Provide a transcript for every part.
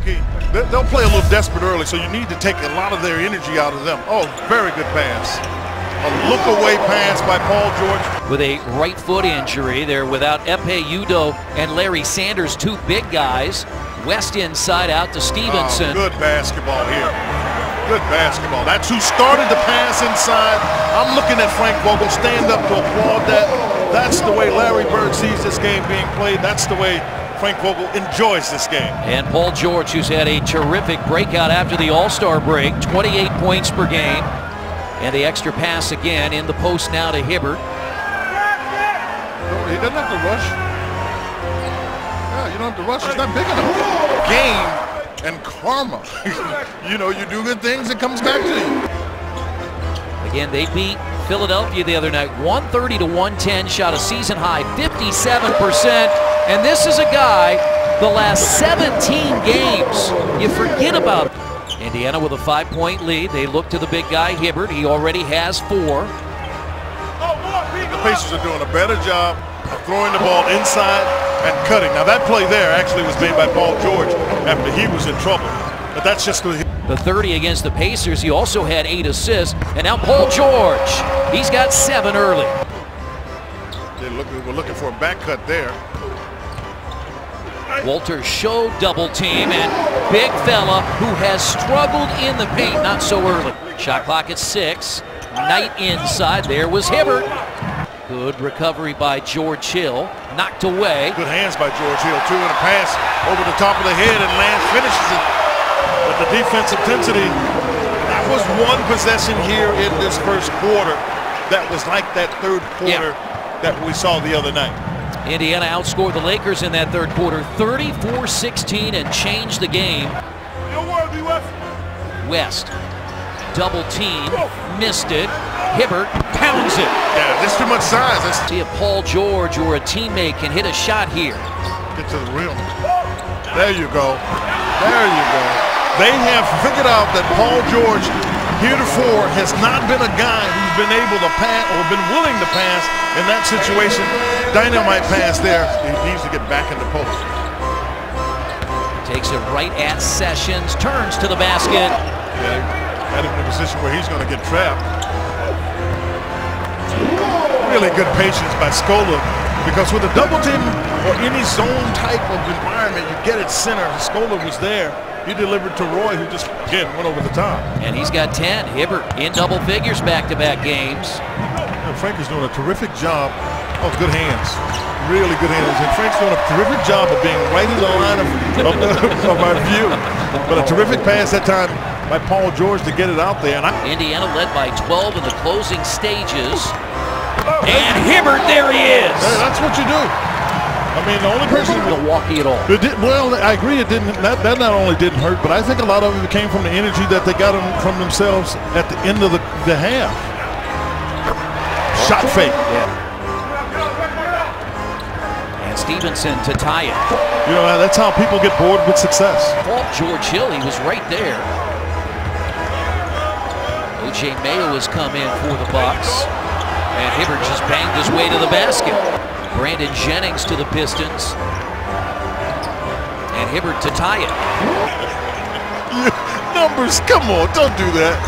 Milwaukee, they'll play a little desperate early, so you need to take a lot of their energy out of them. Oh, very good pass. A look-away pass by Paul George. With a right foot injury, they're without Epe Udoh and Larry Sanders, two big guys. West inside out to Stephenson. Oh, good basketball here. Good basketball. That's who started the pass inside. I'm looking at Frank Vogel stand up to applaud that. That's the way Larry Bird sees this game being played. That's the way Frank Vogel enjoys this game. And Paul George, who's had a terrific breakout after the All-Star break, 28 points per game. And the extra pass again in the post now to Hibbert. He doesn't have to rush. Yeah, you don't have to rush. It's not big enough. Game and karma. You know, you do good things, it comes back to you. Again, they beat Philadelphia the other night, 130 to 110, shot a season high 57%. And this is a guy, the last 17 games, you forget about it. Indiana with a 5-point lead. They look to the big guy, Hibbert. He already has 4. The Pacers are doing a better job of throwing the ball inside and cutting. Now that play there actually was made by Paul George after he was in trouble. But that's just the 30 against the Pacers. He also had 8 assists. And now Paul George. He's got 7 early. We're looking for a back cut there. Walter showed double team, and big fella who has struggled in the paint, not so early. Shot clock at 6. Knight inside. There was Hibbert. Good recovery by George Hill. Knocked away. Good hands by George Hill, too, and a pass over the top of the head, and Lance finishes it. But the defensive intensity, that was one possession here in this first quarter that was like that third quarter that we saw the other night. Indiana outscored the Lakers in that third quarter 34-16 and changed the game. West double team, missed it. Hibbert pounds it. Yeah, there's too much size. See if Paul George or a teammate can hit a shot here. Get to the rim. There you go. There you go. They have figured out that Paul George heretofore has not been a guy who's been able to pass or been willing to pass in that situation. Dynamite pass there. He needs to get back in the post. Takes it right at Sessions, turns to the basket. Yeah, had him in a position where he's going to get trapped. Really good patience by Scola, because with a double team or any zone type of environment, you get it center. Scola was there. He delivered to Roy, who just, again, went over the top. And he's got 10. Hibbert in double figures back-to-back games. Frank is doing a terrific job. Oh, good hands. Really good hands. And Frank's doing a terrific job of being right in the line of our view. But a terrific pass that time by Paul George to get it out there. And Indiana led by 12 in the closing stages. And Hibbert, there he is. That's what you do. I mean, the only person Milwaukee at all. Well, I agree. It didn't. That not only didn't hurt, but I think a lot of it came from the energy that they got from themselves at the end of the half. Shot fake. Yeah. And Stephenson to tie it. You know, that's how people get bored with success. George Hill, he was right there. O.J. Mayo has come in for the Bucks. And Hibbert just banged his way to the basket. Brandon Jennings to the Pistons. And Hibbert to tie it. Numbers, come on, don't do that.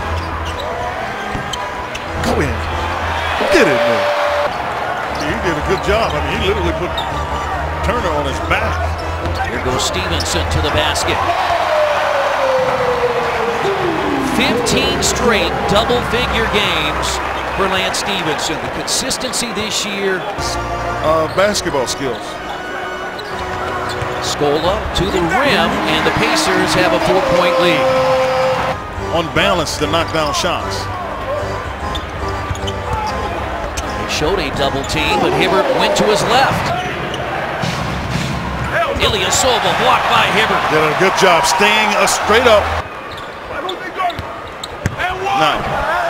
Go in. Get in there. He did a good job. I mean, he literally put Turner on his back. Here goes Stephenson to the basket. 15 straight double-figure games for Lance Stephenson. The consistency this year. Basketball skills. Scola to the rim, and the Pacers have a 4-point lead. On balance to knock down shots. They showed a double team, but Hibbert went to his left. Ilyasova blocked by Hibbert. Did a good job staying straight up. Now,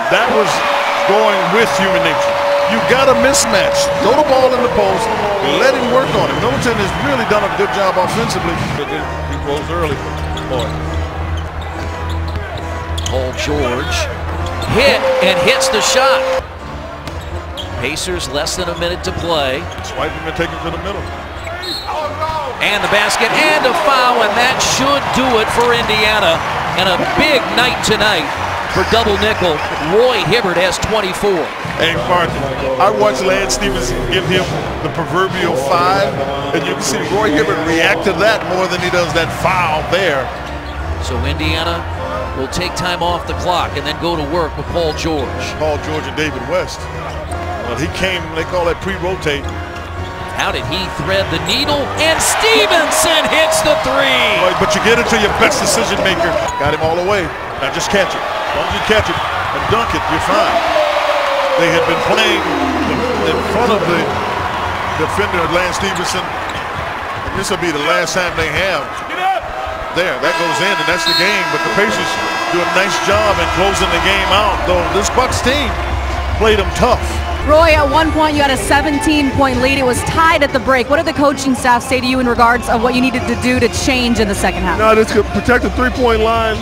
that was going with human nature. You got a mismatch. Throw the ball in the post. Let him work on it. Middleton has really done a good job offensively. He rolls early. Boy. Paul George hit and hits the shot. Pacers less than a minute to play. Swipe him and take him to the middle. And the basket and a foul, and that should do it for Indiana. And a big night tonight for double nickel. Roy Hibbert has 24. Hey, Martin, I watched Lance Stephenson give him the proverbial 5, and you can see Roy Hibbert react to that more than he does that foul there. So Indiana will take time off the clock and then go to work with Paul George. Paul George and David West. Well, he came, they call that pre-rotate. How did he thread the needle? And Stephenson hits the 3. But you get it to your best decision maker. Got him all the way. Now just catch it. As long as you catch it and dunk it, you're fine. They had been playing in front of the defender, Lance Stephenson. This will be the last time they have. There, that goes in, and that's the game. But the Pacers do a nice job in closing the game out, though this Bucks team played them tough. Roy, at one point you had a 17-point lead. It was tied at the break. What did the coaching staff say to you in regards of what you needed to do to change in the second half? No, just protect the three-point line.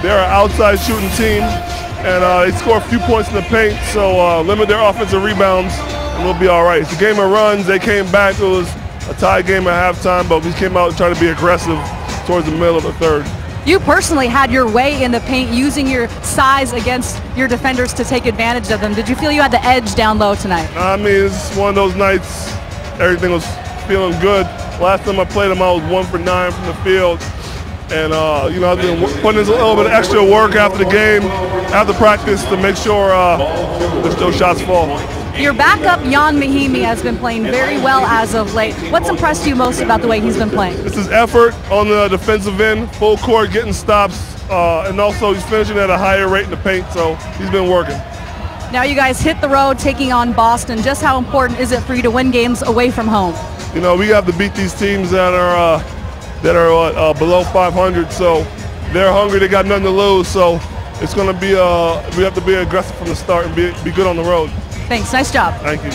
They're an outside shooting team, and they score a few points in the paint, so limit their offensive rebounds, and we'll be all right. It's a game of runs. They came back. It was a tie game at halftime, but we came out and tried to be aggressive towards the middle of the third. You personally had your way in the paint, using your size against your defenders to take advantage of them. Did you feel you had the edge down low tonight? I mean, it's one of those nights everything was feeling good. Last time I played them, I was 1 for 9 from the field. And, you know, I've been putting in a little bit of extra work after the game, after practice, to make sure those shots fall. Your backup, Jan Mahimi, has been playing very well as of late. What's impressed you most about the way he's been playing? It's his effort on the defensive end, full court, getting stops, and also he's finishing at a higher rate in the paint, so he's been working. Now you guys hit the road taking on Boston. Just how important is it for you to win games away from home? You know, we have to beat these teams that are below 500, so they're hungry, they got nothing to lose, so it's going to be, we have to be aggressive from the start and be good on the road. Thanks, nice job. Thank you.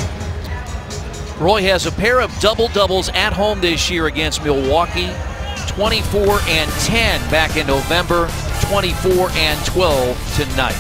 Roy has a pair of double-doubles at home this year against Milwaukee. 24 and 10 back in November, 24 and 12 tonight.